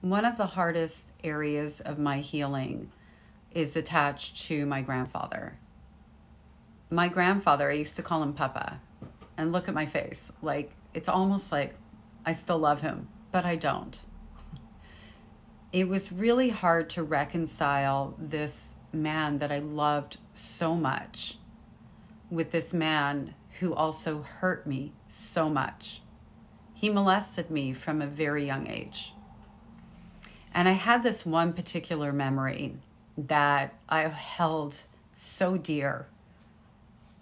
One of the hardest areas of my healing is attached to my grandfather. My grandfather, I used to call him Papa, and look at my face. Like, it's almost like I still love him, but I don't. It was really hard to reconcile this man that I loved so much with this man who also hurt me so much. He molested me from a very young age. And I had this one particular memory that I held so dear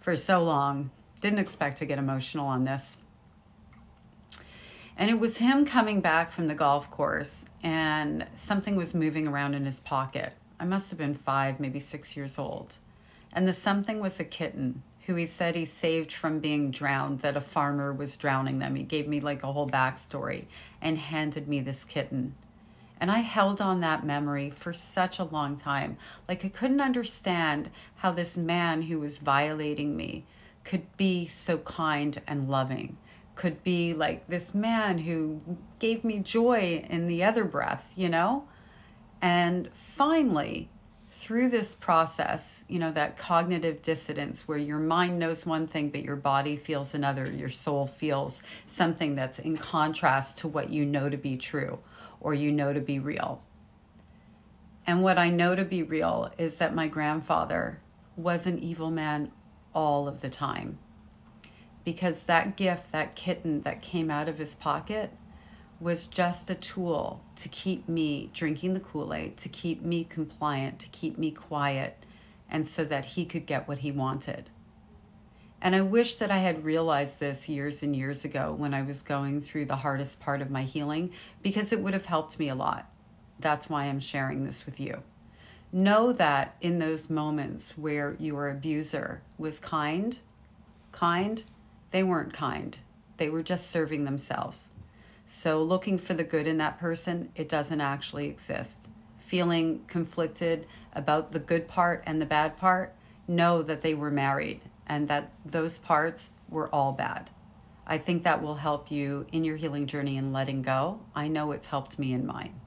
for so long. Didn't expect to get emotional on this. And it was him coming back from the golf course, and something was moving around in his pocket. I must have been 5, maybe 6 years old. And the something was a kitten who he said he saved from being drowned, that a farmer was drowning them. He gave me like a whole backstory and handed me this kitten. And I held on that memory for such a long time. Like, I couldn't understand how this man who was violating me could be so kind and loving, could be like this man who gave me joy in the other breath, you know? And finally, through this process, you know, that cognitive dissonance where your mind knows one thing, but your body feels another, your soul feels something that's in contrast to what you know to be true or you know to be real. And what I know to be real is that my grandfather was an evil man all of the time. Because that gift, that kitten that came out of his pocket, was just a tool to keep me drinking the Kool-Aid, to keep me compliant, to keep me quiet, and so that he could get what he wanted. And I wish that I had realized this years and years ago when I was going through the hardest part of my healing, because it would have helped me a lot. That's why I'm sharing this with you. Know that in those moments where your abuser was kind, they weren't kind. They were just serving themselves. So looking for the good in that person, it doesn't actually exist. Feeling conflicted about the good part and the bad part, know that they were married and that those parts were all bad. I think that will help you in your healing journey and letting go. I know it's helped me in mine.